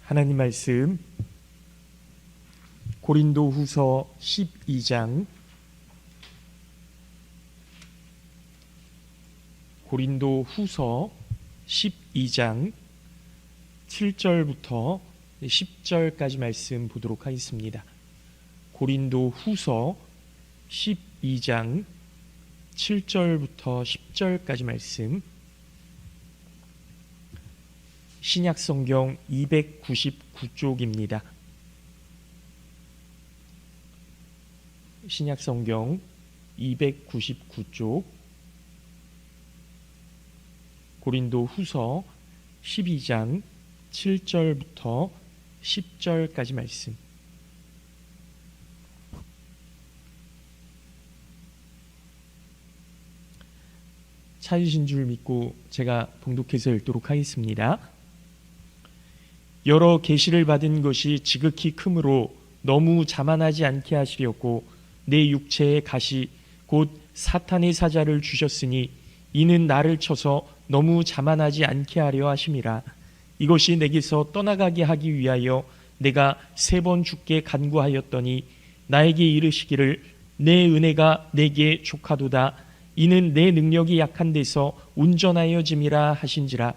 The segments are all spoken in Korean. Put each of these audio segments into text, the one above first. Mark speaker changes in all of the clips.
Speaker 1: 하나님 말씀 고린도후서 12장 고린도후서 12장 7절부터 10절까지 말씀 보도록 하겠습니다. 고린도후서 12장 7절부터 10절까지 말씀, 신약성경 299쪽입니다. 신약성경 299쪽 고린도후서 12장 7절부터 10절까지 말씀. 찾으신 줄 믿고 제가 봉독해서 읽도록 하겠습니다. 여러 계시를 받은 것이 지극히 크므로 너무 자만하지 않게 하시려고 내 육체의 가시 곧 사탄의 사자를 주셨으니 이는 나를 쳐서 너무 자만하지 않게 하려 하심이라. 이것이 내게서 떠나가게 하기 위하여 내가 3번 주께 간구하였더니 나에게 이르시기를 내 은혜가 내게 족하도다. 이는 내 능력이 약한 데서 운전하여짐이라 하신지라.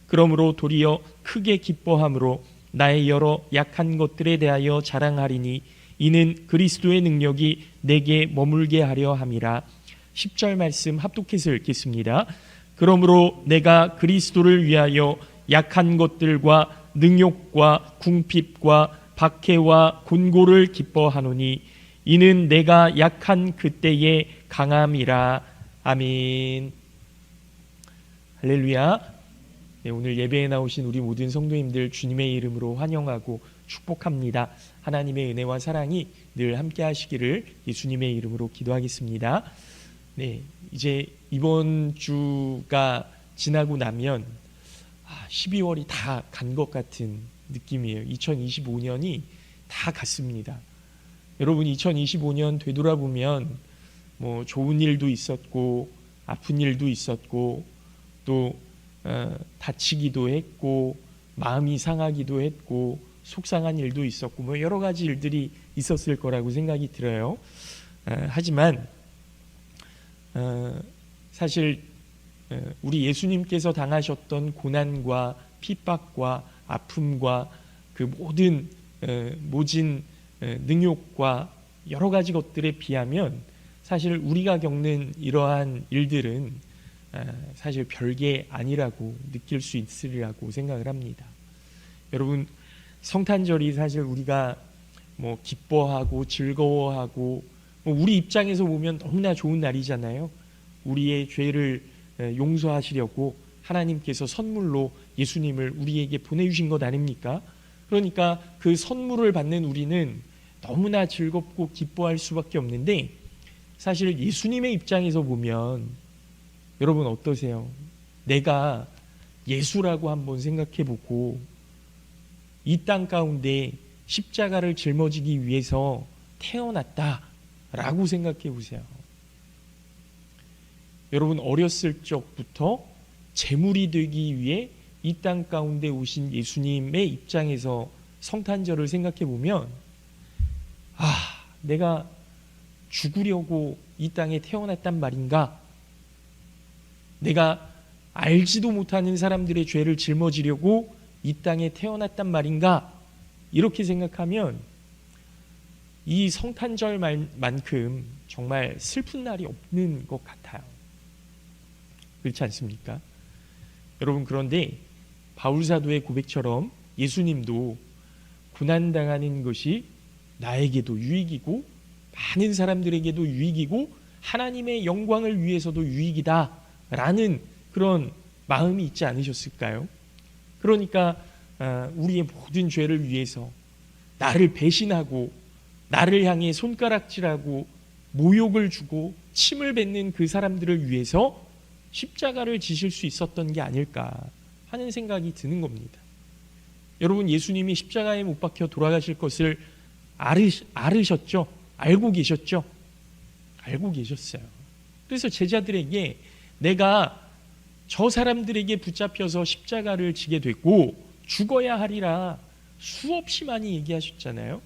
Speaker 1: 그러므로 도리어 크게 기뻐함으로 나의 여러 약한 것들에 대하여 자랑하리니 이는 그리스도의 능력이 내게 머물게 하려 함이라. 10절 말씀 합독해서 읽겠습니다. 그러므로 내가 그리스도를 위하여 약한 것들과 능욕과 궁핍과 박해와 곤고를 기뻐하노니 이는 내가 약한 그때의 강함이라. 아멘. 할렐루야. 네, 오늘 예배에 나오신 우리 모든 성도님들 주님의 이름으로 환영하고 축복합니다. 하나님의 은혜와 사랑이 늘 함께 하시기를 예수님의 이름으로 기도하겠습니다. 네, 이제 이번 주가 지나고 나면 12월이 다 간 것 같은 느낌이에요. 2025년이 다 갔습니다. 여러분, 2025년 되돌아보면 뭐 좋은 일도 있었고 아픈 일도 있었고 또 다치기도 했고 마음이 상하기도 했고 속상한 일도 있었고 뭐 여러 가지 일들이 있었을 거라고 생각이 들어요. 하지만 사실 우리 예수님께서 당하셨던 고난과 핍박과 아픔과 그 모든 모진 능욕과 여러 가지 것들에 비하면 사실 우리가 겪는 이러한 일들은 사실 별게 아니라고 느낄 수 있으리라고 생각을 합니다. 여러분, 성탄절이 사실 우리가 뭐 기뻐하고 즐거워하고 뭐 우리 입장에서 보면 너무나 좋은 날이잖아요. 우리의 죄를 용서하시려고 하나님께서 선물로 예수님을 우리에게 보내주신 것 아닙니까? 그러니까 그 선물을 받는 우리는 너무나 즐겁고 기뻐할 수밖에 없는데 사실 예수님의 입장에서 보면 여러분 어떠세요? 내가 예수라고 한번 생각해보고 이 땅 가운데 십자가를 짊어지기 위해서 태어났다라고 생각해보세요. 여러분, 어렸을 적부터 제물이 되기 위해 이 땅 가운데 오신 예수님의 입장에서 성탄절을 생각해보면 내가 죽으려고 이 땅에 태어났단 말인가? 내가 알지도 못하는 사람들의 죄를 짊어지려고 이 땅에 태어났단 말인가? 이렇게 생각하면 이 성탄절만큼 정말 슬픈 날이 없는 것 같아요. 그렇지 않습니까? 여러분, 그런데 바울사도의 고백처럼 예수님도 고난당하는 것이 나에게도 유익이고 많은 사람들에게도 유익이고 하나님의 영광을 위해서도 유익이다 라는 그런 마음이 있지 않으셨을까요? 그러니까 우리의 모든 죄를 위해서 나를 배신하고 나를 향해 손가락질하고 모욕을 주고 침을 뱉는 그 사람들을 위해서 십자가를 지실 수 있었던 게 아닐까 하는 생각이 드는 겁니다. 여러분, 예수님이 십자가에 못 박혀 돌아가실 것을 알으셨죠? 알고 계셨죠? 알고 계셨어요. 그래서 제자들에게 내가 저 사람들에게 붙잡혀서 십자가를 지게 됐고 죽어야 하리라. 수없이 많이 얘기하셨잖아요.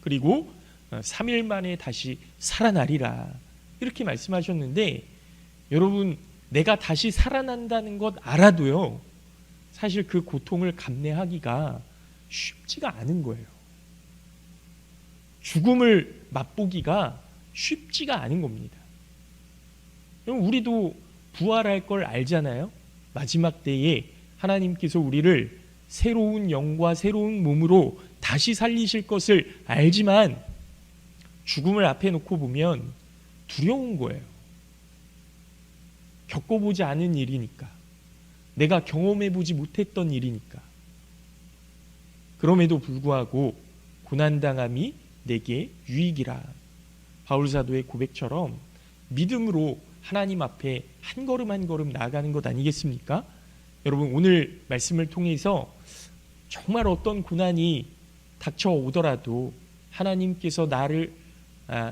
Speaker 1: 그리고 3일 만에 다시 살아나리라 이렇게 말씀하셨는데, 여러분, 내가 다시 살아난다는 것 알아도요, 사실 그 고통을 감내하기가 쉽지가 않은 거예요. 죽음을 맛보기가 쉽지가 않은 겁니다. 우리도 부활할 걸 알잖아요. 마지막 때에 하나님께서 우리를 새로운 영과 새로운 몸으로 다시 살리실 것을 알지만 죽음을 앞에 놓고 보면 두려운 거예요. 겪어보지 않은 일이니까, 내가 경험해보지 못했던 일이니까. 그럼에도 불구하고 고난당함이 내게 유익이라. 바울사도의 고백처럼 믿음으로 하나님 앞에 한 걸음 한 걸음 나아가는 것 아니겠습니까? 여러분, 오늘 말씀을 통해서 정말 어떤 고난이 닥쳐오더라도 하나님께서 나를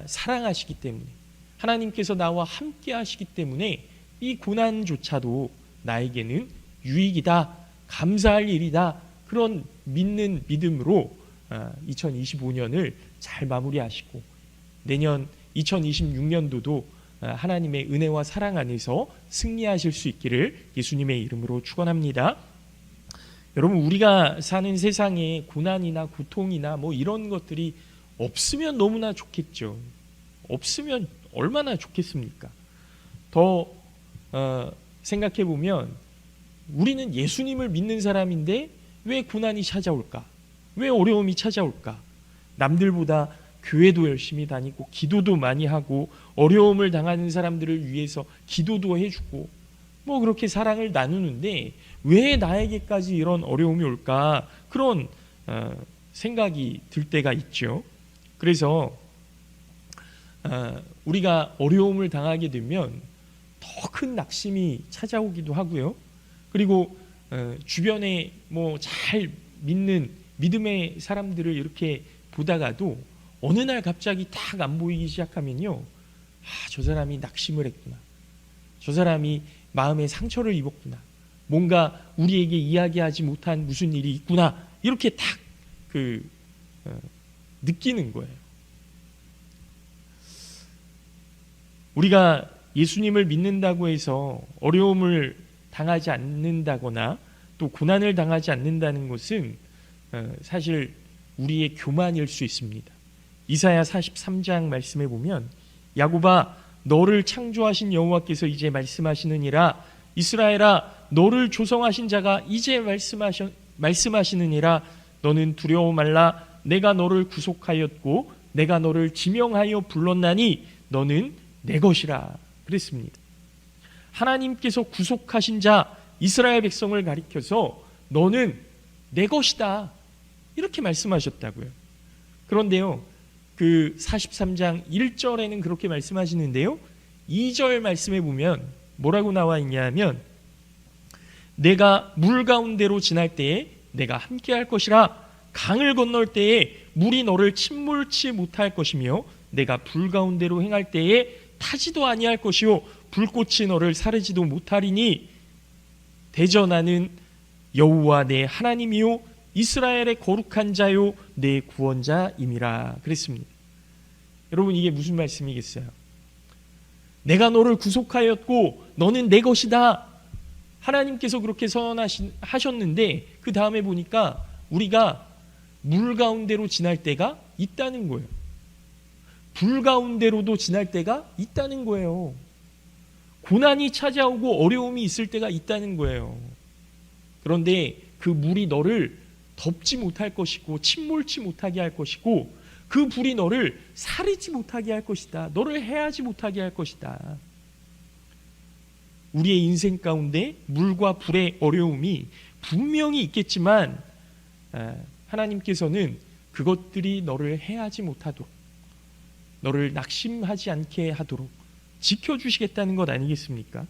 Speaker 1: 사랑하시기 때문에, 하나님께서 나와 함께 하시기 때문에 이 고난조차도 나에게는 유익이다, 감사할 일이다, 그런 믿는 믿음으로 2025년을 잘 마무리하시고 내년 2026년도도 하나님의 은혜와 사랑 안에서 승리하실 수 있기를 예수님의 이름으로 축원합니다. 여러분, 우리가 사는 세상에 고난이나 고통이나 뭐 이런 것들이 없으면 너무나 좋겠죠. 없으면 얼마나 좋겠습니까? 더 생각해 보면 우리는 예수님을 믿는 사람인데 왜 고난이 찾아올까? 왜 어려움이 찾아올까? 남들보다 교회도 열심히 다니고 기도도 많이 하고 어려움을 당하는 사람들을 위해서 기도도 해주고 뭐 그렇게 사랑을 나누는데 왜 나에게까지 이런 어려움이 올까? 그런 생각이 들 때가 있죠. 그래서 우리가 어려움을 당하게 되면 더 큰 낙심이 찾아오기도 하고요. 그리고 주변에 뭐 잘 믿는 믿음의 사람들을 이렇게 보다가도 어느 날 갑자기 딱 안 보이기 시작하면요, 저 사람이 낙심을 했구나, 저 사람이 마음에 상처를 입었구나, 뭔가 우리에게 이야기하지 못한 무슨 일이 있구나, 이렇게 딱 느끼는 거예요. 우리가 예수님을 믿는다고 해서 어려움을 당하지 않는다거나 또 고난을 당하지 않는다는 것은 사실 우리의 교만일 수 있습니다. 이사야 43장 말씀에 보면, 야곱아, 너를 창조하신 여호와께서 이제 말씀하시느니라, 이스라엘아, 너를 조성하신 자가 이제 말씀하시느니라, 너는 두려워 말라, 내가 너를 구속하였고 내가 너를 지명하여 불렀나니 너는 내 것이라 그랬습니다. 하나님께서 구속하신 자 이스라엘 백성을 가리켜서 너는 내 것이다 이렇게 말씀하셨다고요. 그런데요, 그 43장 1절에는 그렇게 말씀하시는데요, 2절 말씀에 보면 뭐라고 나와 있냐면, 내가 물 가운데로 지날 때에 내가 함께 할 것이라, 강을 건널 때에 물이 너를 침몰치 못할 것이며 내가 불 가운데로 행할 때에 타지도 아니할 것이요 불꽃이 너를 사르지도 못하리니 대전하는 여호와 내 하나님이요 이스라엘의 거룩한 자요 내 구원자임이라 그랬습니다. 여러분, 이게 무슨 말씀이겠어요? 내가 너를 구속하였고 너는 내 것이다, 하나님께서 그렇게 선언하셨는데 그 다음에 보니까 우리가 물 가운데로 지날 때가 있다는 거예요. 불 가운데로도 지날 때가 있다는 거예요. 고난이 찾아오고 어려움이 있을 때가 있다는 거예요. 그런데 그 물이 너를 덮지 못할 것이고 침몰치 못하게 할 것이고 그 불이 너를 사르지 못하게 할 것이다. 너를 해하지 못하게 할 것이다. 우리의 인생 가운데 물과 불의 어려움이 분명히 있겠지만 하나님께서는 그것들이 너를 해하지 못하도록, 너를 낙심하지 않게 하도록 지켜주시겠다는 것 아니겠습니까?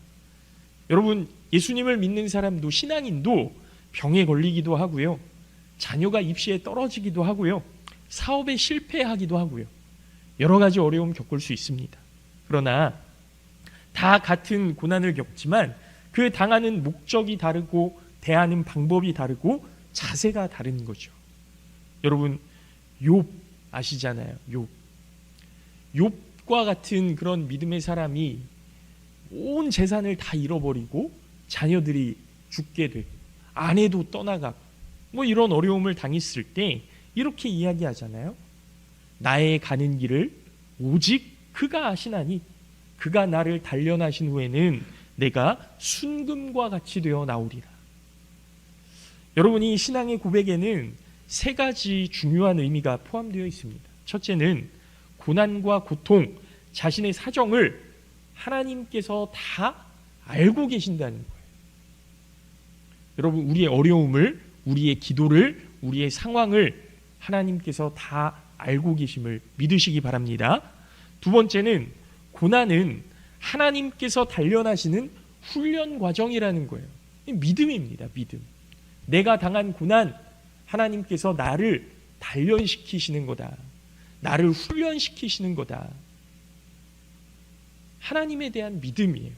Speaker 1: 여러분, 예수님을 믿는 사람도, 신앙인도 병에 걸리기도 하고요, 자녀가 입시에 떨어지기도 하고요, 사업에 실패하기도 하고요, 여러 가지 어려움 겪을 수 있습니다. 그러나 다 같은 고난을 겪지만 그 당하는 목적이 다르고 대하는 방법이 다르고 자세가 다른 거죠. 여러분 욥 아시잖아요. 욥과 같은 그런 믿음의 사람이 온 재산을 다 잃어버리고 자녀들이 죽게 되고 아내도 떠나가고 뭐 이런 어려움을 당했을 때 이렇게 이야기하잖아요. 나의 가는 길을 오직 그가 아시나니 그가 나를 단련하신 후에는 내가 순금과 같이 되어 나오리라. 여러분이 신앙의 고백에는 세 가지 중요한 의미가 포함되어 있습니다. 첫째는 고난과 고통, 자신의 사정을 하나님께서 다 알고 계신다는 거예요. 여러분 우리의 어려움을, 우리의 기도를, 우리의 상황을 하나님께서 다 알고 계심을 믿으시기 바랍니다. 두 번째는 고난은 하나님께서 단련하시는 훈련 과정이라는 거예요. 믿음입니다. 믿음. 내가 당한 고난, 하나님께서 나를 단련시키시는 거다. 나를 훈련시키시는 거다. 하나님에 대한 믿음이에요.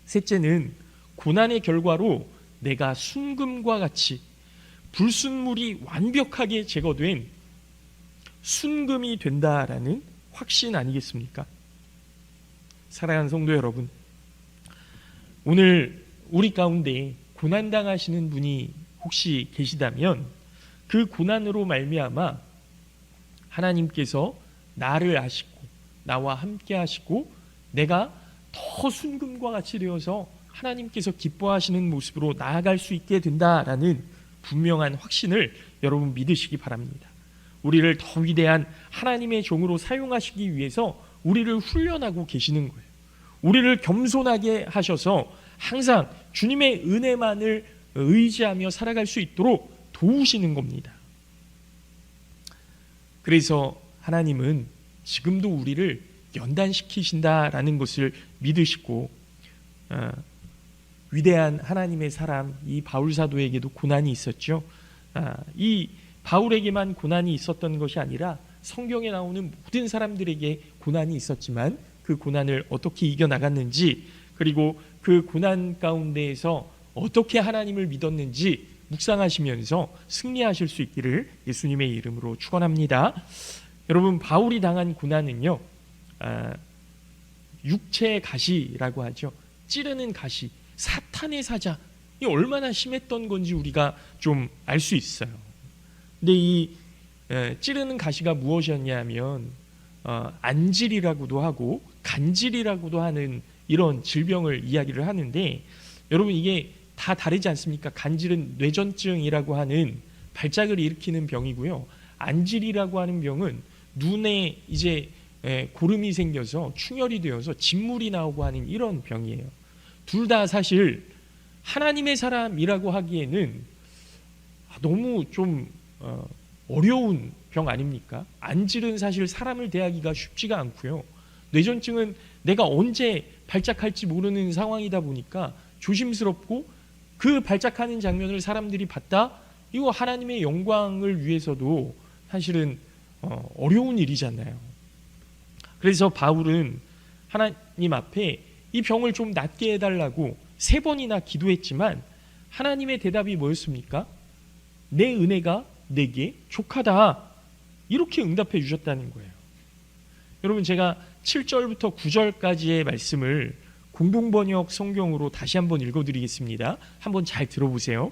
Speaker 1: 셋째는 고난의 결과로 내가 순금과 같이 불순물이 완벽하게 제거된 순금이 된다라는 확신 아니겠습니까? 사랑하는 성도 여러분, 오늘 우리 가운데 고난당하시는 분이 혹시 계시다면 그 고난으로 말미암아 하나님께서 나를 아시고 나와 함께 하시고 내가 더 순금과 같이 되어서 하나님께서 기뻐하시는 모습으로 나아갈 수 있게 된다라는 분명한 확신을 여러분 믿으시기 바랍니다. 우리를 더 위대한 하나님의 종으로 사용하시기 위해서 우리를 훈련하고 계시는 거예요. 우리를 겸손하게 하셔서 항상 주님의 은혜만을 의지하며 살아갈 수 있도록 도우시는 겁니다. 그래서 하나님은 지금도 우리를 연단시키신다라는 것을 믿으시고 위대한 하나님의 사람 이 바울 사도에게도 고난이 있었죠. 이 바울에게만 고난이 있었던 것이 아니라 성경에 나오는 모든 사람들에게 고난이 있었지만 그 고난을 어떻게 이겨나갔는지 그리고 그 고난 가운데에서 어떻게 하나님을 믿었는지 묵상하시면서 승리하실 수 있기를 예수님의 이름으로 축원합니다. 여러분 바울이 당한 고난은요 육체의 가시라고 하죠. 찌르는 가시, 사탄의 사자, 이 얼마나 심했던 건지 우리가 좀 알 수 있어요. 근데 이 찌르는 가시가 무엇이었냐면 안질이라고도 하고 간질이라고도 하는 이런 질병을 이야기를 하는데 여러분 이게 다 다르지 않습니까? 간질은 뇌전증이라고 하는 발작을 일으키는 병이고요. 안질이라고 하는 병은 눈에 이제 고름이 생겨서 충혈이 되어서 진물이 나오고 하는 이런 병이에요. 둘 다 사실 하나님의 사람이라고 하기에는 너무 좀 어려운 병 아닙니까? 안질은 사실 사람을 대하기가 쉽지가 않고요. 뇌전증은 내가 언제 발작할지 모르는 상황이다 보니까 조심스럽고 그 발작하는 장면을 사람들이 봤다? 이거 하나님의 영광을 위해서도 사실은 어려운 일이잖아요. 그래서 바울은 하나님 앞에 이 병을 좀 낫게 해달라고 3번이나 기도했지만 하나님의 대답이 뭐였습니까? 내 은혜가 내게 족하다. 이렇게 응답해 주셨다는 거예요. 여러분 제가 7절부터 9절까지의 말씀을 공동번역 성경으로 다시 한번 읽어드리겠습니다. 한번 잘 들어보세요.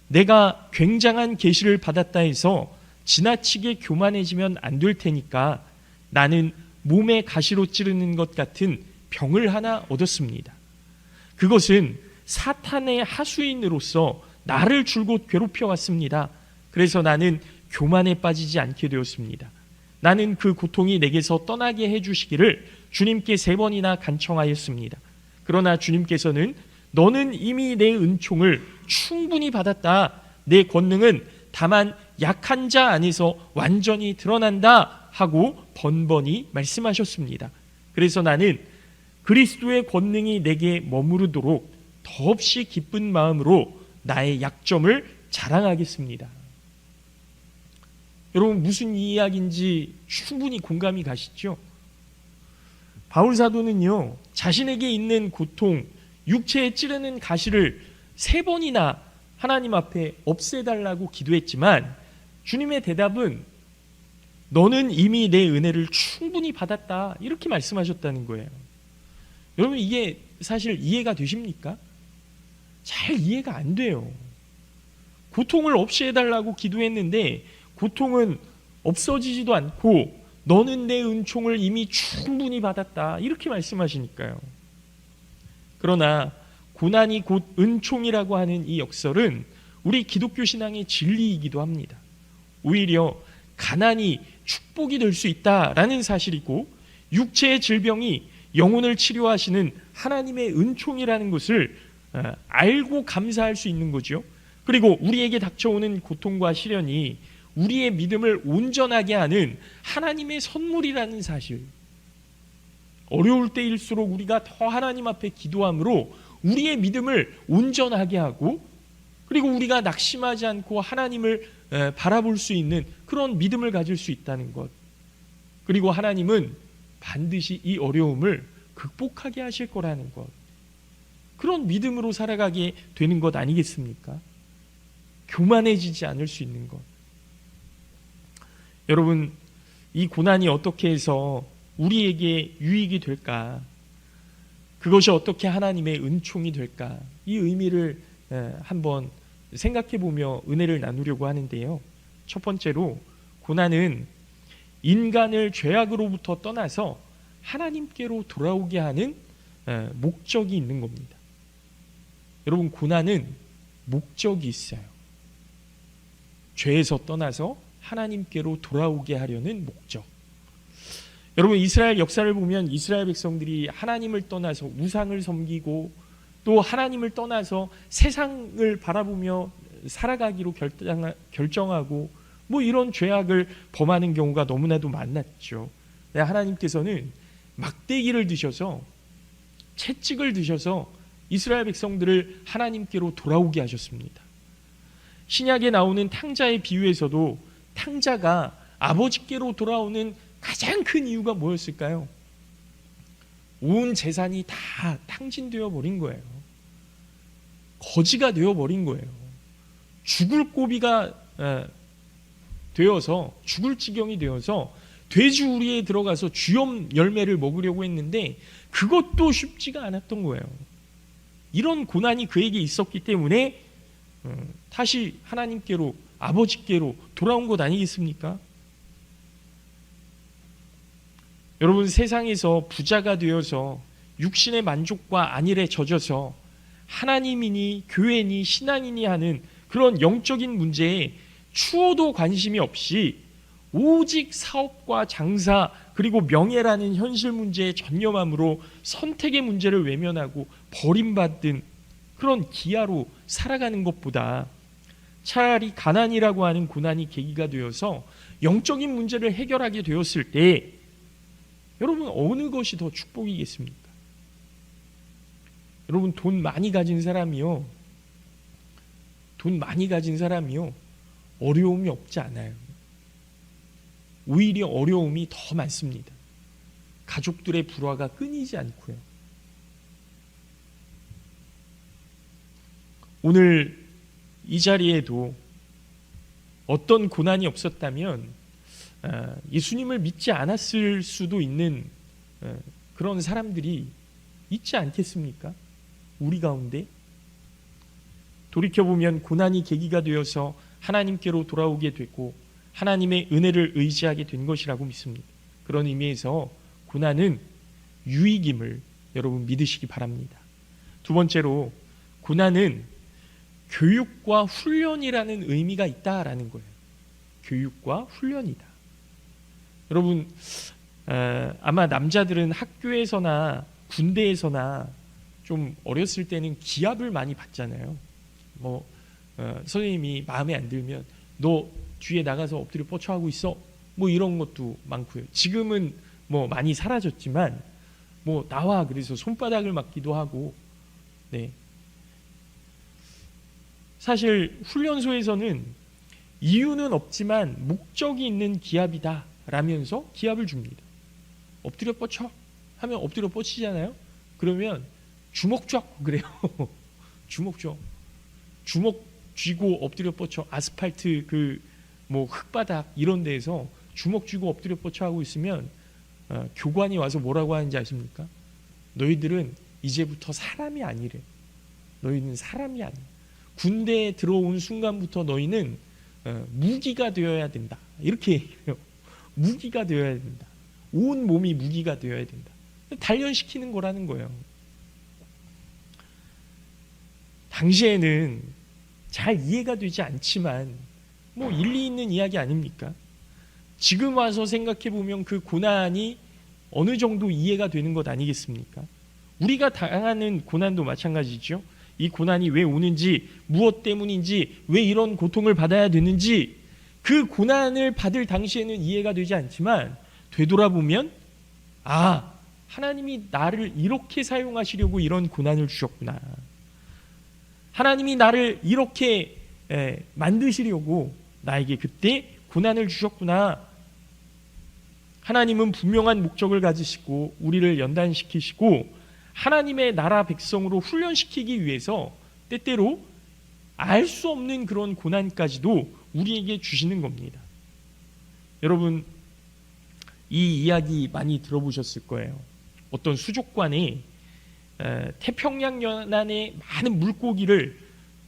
Speaker 1: 내가 굉장한 계시를 받았다 해서 지나치게 교만해지면 안 될 테니까 나는 몸에 가시로 찌르는 것 같은 병을 하나 얻었습니다. 그것은 사탄의 하수인으로서 나를 줄곧 괴롭혀 왔습니다. 그래서 나는 교만에 빠지지 않게 되었습니다. 나는 그 고통이 내게서 떠나게 해주시기를 주님께 3번이나 간청하였습니다. 그러나 주님께서는 너는 이미 내 은총을 충분히 받았다. 내 권능은 다만 약한 자 안에서 완전히 드러난다 하고 번번이 말씀하셨습니다. 그래서 나는 그리스도의 권능이 내게 머무르도록 더없이 기쁜 마음으로 나의 약점을 자랑하겠습니다. 여러분 무슨 이야기인지 충분히 공감이 가시죠? 바울 사도는요 자신에게 있는 고통, 육체에 찌르는 가시를 3번이나 하나님 앞에 없애달라고 기도했지만 주님의 대답은 너는 이미 내 은혜를 충분히 받았다, 이렇게 말씀하셨다는 거예요. 여러분, 이게 사실 이해가 되십니까? 잘 이해가 안 돼요. 고통을 없이 해달라고 기도했는데 고통은 없어지지도 않고 너는 내 은총을 이미 충분히 받았다, 이렇게 말씀하시니까요. 그러나 고난이 곧 은총이라고 하는 이 역설은 우리 기독교 신앙의 진리이기도 합니다. 오히려 가난이 축복이 될 수 있다라는 사실이고, 육체의 질병이 영혼을 치료하시는 하나님의 은총이라는 것을 알고 감사할 수 있는 거죠. 그리고 우리에게 닥쳐오는 고통과 시련이 우리의 믿음을 온전하게 하는 하나님의 선물이라는 사실. 어려울 때일수록 우리가 더 하나님 앞에 기도함으로 우리의 믿음을 온전하게 하고, 그리고 우리가 낙심하지 않고 하나님을 바라볼 수 있는 그런 믿음을 가질 수 있다는 것. 그리고 하나님은 반드시 이 어려움을 극복하게 하실 거라는 것. 그런 믿음으로 살아가게 되는 것 아니겠습니까? 교만해지지 않을 수 있는 것. 여러분, 이 고난이 어떻게 해서 우리에게 유익이 될까? 그것이 어떻게 하나님의 은총이 될까? 이 의미를 한번 생각해 보며 은혜를 나누려고 하는데요. 첫 번째로, 고난은 인간을 죄악으로부터 떠나서 하나님께로 돌아오게 하는 목적이 있는 겁니다. 여러분, 고난은 목적이 있어요. 죄에서 떠나서 하나님께로 돌아오게 하려는 목적. 여러분, 이스라엘 역사를 보면 이스라엘 백성들이 하나님을 떠나서 우상을 섬기고 또 하나님을 떠나서 세상을 바라보며 살아가기로 결정하고 뭐 이런 죄악을 범하는 경우가 너무나도 많았죠. 하나님께서는 막대기를 드셔서, 채찍을 드셔서 이스라엘 백성들을 하나님께로 돌아오게 하셨습니다. 신약에 나오는 탕자의 비유에서도 탕자가 아버지께로 돌아오는 가장 큰 이유가 뭐였을까요? 온 재산이 다 탕진되어 버린 거예요. 거지가 되어 버린 거예요. 죽을 고비가 되어서, 죽을 지경이 되어서 돼지우리에 들어가서 쥐염 열매를 먹으려고 했는데 그것도 쉽지가 않았던 거예요. 이런 고난이 그에게 있었기 때문에 다시 하나님께로, 아버지께로 돌아온 것 아니겠습니까? 여러분, 세상에서 부자가 되어서 육신의 만족과 안일에 젖어서 하나님이니 교회니 신앙이니 하는 그런 영적인 문제에 추호도 관심이 없이 오직 사업과 장사 그리고 명예라는 현실 문제에 전념함으로 선택의 문제를 외면하고 버림받은 그런 기아로 살아가는 것보다 차라리 가난이라고 하는 고난이 계기가 되어서 영적인 문제를 해결하게 되었을 때 여러분, 어느 것이 더 축복이겠습니까? 여러분, 돈 많이 가진 사람이요, 어려움이 없지 않아요. 오히려 어려움이 더 많습니다. 가족들의 불화가 끊이지 않고요. 오늘 이 자리에도 어떤 고난이 없었다면 예수님을 믿지 않았을 수도 있는 그런 사람들이 있지 않겠습니까? 우리 가운데. 돌이켜보면 고난이 계기가 되어서 하나님께로 돌아오게 되고 하나님의 은혜를 의지하게 된 것이라고 믿습니다. 그런 의미에서 고난은 유익임을 여러분 믿으시기 바랍니다. 두 번째로, 고난은 교육과 훈련이라는 의미가 있다라는 거예요. 교육과 훈련이다. 여러분, 아마 남자들은 학교에서나 군대에서나 좀 어렸을 때는 기합을 많이 받잖아요. 선생님이 마음에 안 들면 너 뒤에 나가서 엎드려 뻗쳐하고 있어, 뭐 이런 것도 많고요. 지금은 뭐 많이 사라졌지만 뭐 나와 그래서 손바닥을 맞기도 하고. 네. 사실 훈련소에서는 이유는 없지만 목적이 있는 기합이다 라면서 기합을 줍니다. 엎드려 뻗쳐 하면 엎드려 뻗치잖아요. 그러면 주먹 쫙 그래요. 주먹 쫙. 주먹 쥐고 엎드려 뻗쳐. 아스팔트 뭐 흙바닥 이런 데에서 주먹 쥐고 엎드려 뻗쳐 하고 있으면 교관이 와서 뭐라고 하는지 아십니까? 너희들은 이제부터 사람이 아니래. 너희는 사람이 아니야. 군대에 들어온 순간부터 너희는 무기가 되어야 된다. 이렇게 얘기해요. 무기가 되어야 된다. 온 몸이 무기가 되어야 된다. 단련시키는 거라는 거예요. 당시에는 잘 이해가 되지 않지만 뭐 일리 있는 이야기 아닙니까? 지금 와서 생각해 보면 그 고난이 어느 정도 이해가 되는 것 아니겠습니까? 우리가 당하는 고난도 마찬가지죠. 이 고난이 왜 오는지, 무엇 때문인지, 왜 이런 고통을 받아야 되는지 그 고난을 받을 당시에는 이해가 되지 않지만 되돌아보면 하나님이 나를 이렇게 사용하시려고 이런 고난을 주셨구나. 하나님이 나를 이렇게 만드시려고 나에게 그때 고난을 주셨구나. 하나님은 분명한 목적을 가지시고 우리를 연단시키시고 하나님의 나라 백성으로 훈련시키기 위해서 때때로 알 수 없는 그런 고난까지도 우리에게 주시는 겁니다. 여러분, 이 이야기 많이 들어보셨을 거예요. 어떤 수족관에 태평양 연안의 많은 물고기를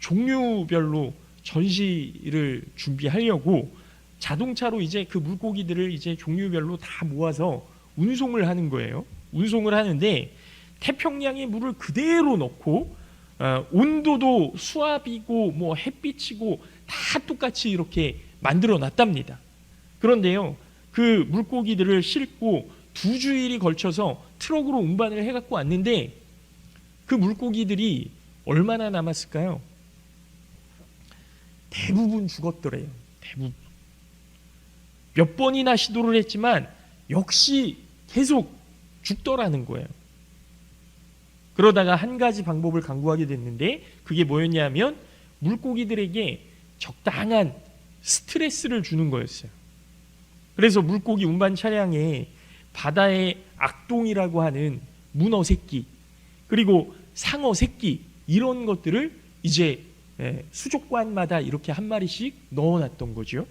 Speaker 1: 종류별로 전시를 준비하려고 자동차로 이제 그 물고기들을 이제 종류별로 다 모아서 운송을 하는 거예요. 운송을 하는데 태평양의 물을 그대로 넣고 온도도 수압이고 뭐 햇빛이고 다 똑같이 이렇게 만들어 놨답니다. 그런데요, 그 물고기들을 싣고 2주일이 걸쳐서 트럭으로 운반을 해갖고 왔는데 그 물고기들이 얼마나 남았을까요? 대부분 죽었더래요. 대부분. 몇 번이나 시도를 했지만 역시 계속 죽더라는 거예요. 그러다가 한 가지 방법을 강구하게 됐는데 그게 뭐였냐면 물고기들에게 적당한 스트레스를 주는 거였어요. 그래서 물고기 운반 차량에 바다의 악동이라고 하는 문어 새끼 그리고 상어 새끼 이런 것들을 이제 수족관마다 이렇게 한 마리씩 넣어놨던 거죠.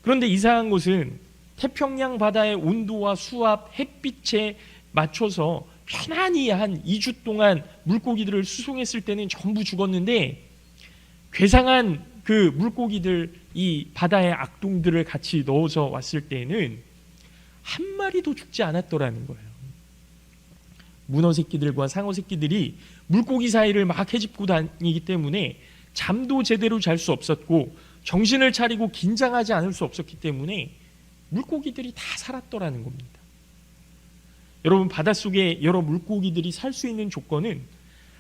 Speaker 1: 그런데 이상한 것은 태평양 바다의 온도와 수압, 햇빛에 맞춰서 편안히 한 2주 동안 물고기들을 수송했을 때는 전부 죽었는데 괴상한 그 물고기들, 이 바다의 악동들을 같이 넣어서 왔을 때는 한 마리도 죽지 않았더라는 거예요. 문어 새끼들과 상어 새끼들이 물고기 사이를 막 헤집고 다니기 때문에 잠도 제대로 잘 수 없었고 정신을 차리고 긴장하지 않을 수 없었기 때문에 물고기들이 다 살았더라는 겁니다. 여러분, 바닷속에 여러 물고기들이 살 수 있는 조건은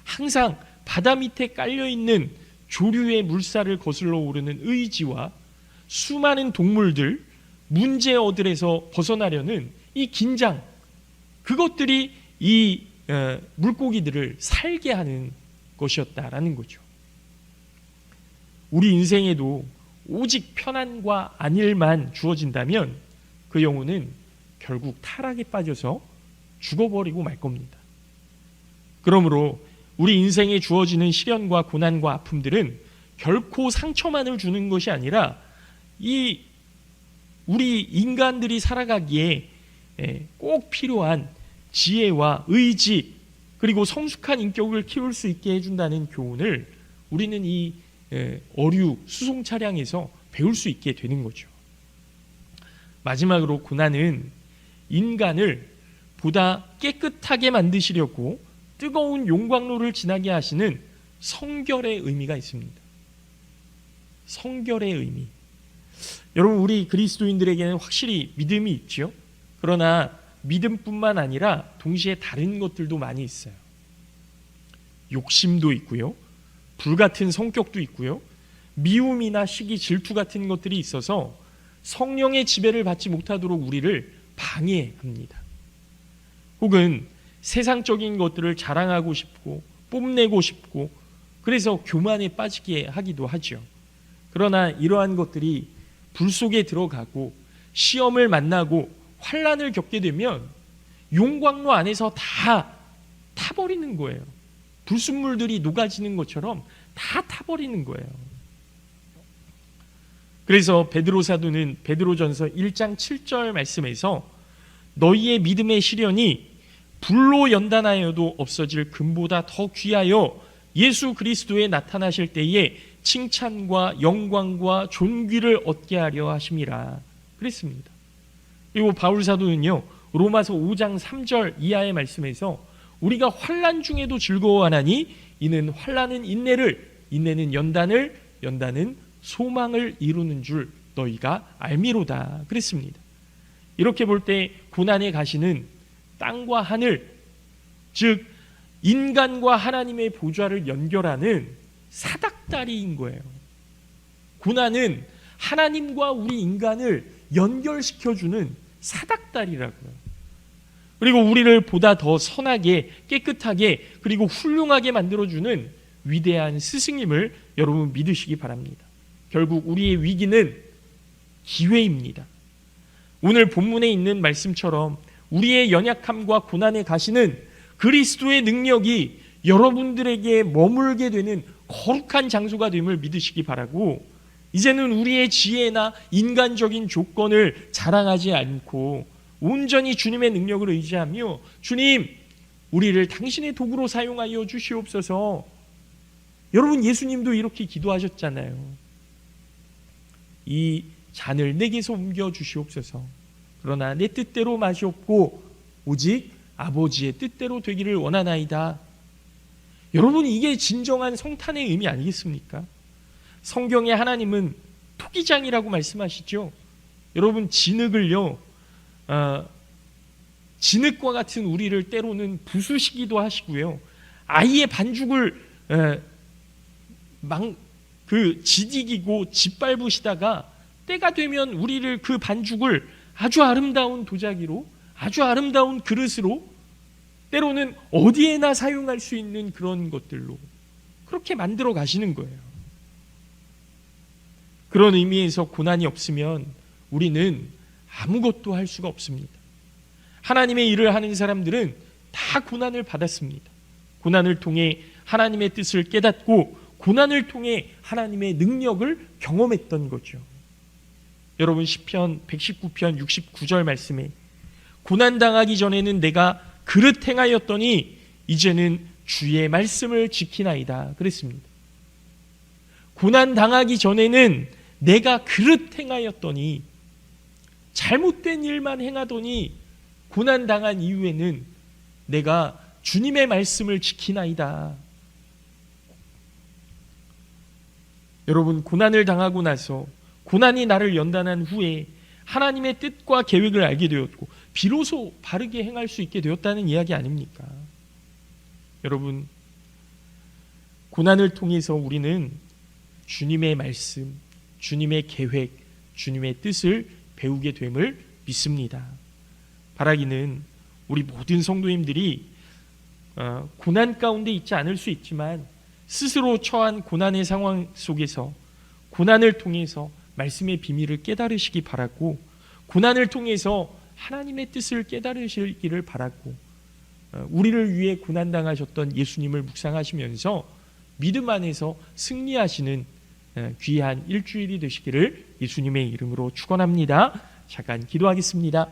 Speaker 1: 항상 바다 밑에 깔려있는 조류의 물살을 거슬러 오르는 의지와 수많은 동물들, 문제어들에서 벗어나려는 이 긴장, 그것들이 이 물고기들을 살게 하는 것이었다라는 거죠. 우리 인생에도 오직 편안과 안일만 주어진다면 그 영혼은 결국 타락에 빠져서 죽어버리고 말 겁니다. 그러므로 우리 인생에 주어지는 시련과 고난과 아픔들은 결코 상처만을 주는 것이 아니라 이 우리 인간들이 살아가기에 꼭 필요한 지혜와 의지 그리고 성숙한 인격을 키울 수 있게 해준다는 교훈을 우리는 이 어류 수송 차량에서 배울 수 있게 되는 거죠. 마지막으로 고난은 인간을 보다 깨끗하게 만드시려고 뜨거운 용광로를 지나게 하시는 성결의 의미가 있습니다. 성결의 의미. 여러분, 우리 그리스도인들에게는 확실히 믿음이 있죠. 그러나 믿음뿐만 아니라 동시에 다른 것들도 많이 있어요. 욕심도 있고요. 불같은 성격도 있고요. 미움이나 시기, 질투 같은 것들이 있어서 성령의 지배를 받지 못하도록 우리를 방해합니다. 혹은 세상적인 것들을 자랑하고 싶고 뽐내고 싶고 그래서 교만에 빠지게 하기도 하죠. 그러나 이러한 것들이 불 속에 들어가고 시험을 만나고 환난을 겪게 되면 용광로 안에서 다 타버리는 거예요. 불순물들이 녹아지는 것처럼 다 타버리는 거예요. 그래서 베드로 사도는 베드로전서 1장 7절 말씀에서 너희의 믿음의 시련이 불로 연단하여도 없어질 금보다 더 귀하여 예수 그리스도에 나타나실 때에 칭찬과 영광과 존귀를 얻게 하려 하심이라 그랬습니다. 그리고 바울 사도는요, 로마서 5장 3절 이하의 말씀에서 우리가 환난 중에도 즐거워하나니 이는 환난은 인내를, 인내는 연단을, 연단은 소망을 이루는 줄 너희가 알미로다 그랬습니다. 이렇게 볼 때 고난의 가시는 땅과 하늘, 즉 인간과 하나님의 보좌를 연결하는 사닥다리인 거예요. 고난은 하나님과 우리 인간을 연결시켜주는 사닥다리라고요. 그리고 우리를 보다 더 선하게, 깨끗하게, 그리고 훌륭하게 만들어주는 위대한 스승님을 여러분 믿으시기 바랍니다. 결국 우리의 위기는 기회입니다. 오늘 본문에 있는 말씀처럼 우리의 연약함과 고난의 가시는 그리스도의 능력이 여러분들에게 머물게 되는 거룩한 장소가 됨을 믿으시기 바라고, 이제는 우리의 지혜나 인간적인 조건을 자랑하지 않고 온전히 주님의 능력을 의지하며 주님, 우리를 당신의 도구로 사용하여 주시옵소서. 여러분, 예수님도 이렇게 기도하셨잖아요. 이 잔을 내게서 옮겨 주시옵소서. 그러나 내 뜻대로 마시옵고 오직 아버지의 뜻대로 되기를 원하나이다. 여러분, 이게 진정한 성탄의 의미 아니겠습니까? 성경에 하나님은 토기장이라고 말씀하시죠. 여러분, 진흙을요, 진흙과 같은 우리를 때로는 부수시기도 하시고요, 아이의 반죽을 지디기고 짓밟으시다가 때가 되면 우리를 그 반죽을 아주 아름다운 도자기로, 아주 아름다운 그릇으로, 때로는 어디에나 사용할 수 있는 그런 것들로 그렇게 만들어 가시는 거예요. 그런 의미에서 고난이 없으면 우리는 아무것도 할 수가 없습니다. 하나님의 일을 하는 사람들은 다 고난을 받았습니다. 고난을 통해 하나님의 뜻을 깨닫고 고난을 통해 하나님의 능력을 경험했던 거죠. 여러분, 시편 119편 69절 말씀에 고난당하기 전에는 내가 그릇 행하였더니 이제는 주의 말씀을 지키나이다 그랬습니다. 고난당하기 전에는 내가 그릇 행하였더니, 잘못된 일만 행하더니 고난당한 이후에는 내가 주님의 말씀을 지키나이다. 여러분, 고난을 당하고 나서, 고난이 나를 연단한 후에 하나님의 뜻과 계획을 알게 되었고 비로소 바르게 행할 수 있게 되었다는 이야기 아닙니까? 여러분, 고난을 통해서 우리는 주님의 말씀, 주님의 계획, 주님의 뜻을 배우게 됨을 믿습니다. 바라기는 우리 모든 성도님들이 고난 가운데 있지 않을 수 있지만 스스로 처한 고난의 상황 속에서 고난을 통해서 말씀의 비밀을 깨달으시기 바라고, 고난을 통해서 하나님의 뜻을 깨달으시기를 바라고, 우리를 위해 고난당하셨던 예수님을 묵상하시면서 믿음 안에서 승리하시는 귀한 일주일이 되시기를 예수님의 이름으로 축원합니다. 잠깐 기도하겠습니다.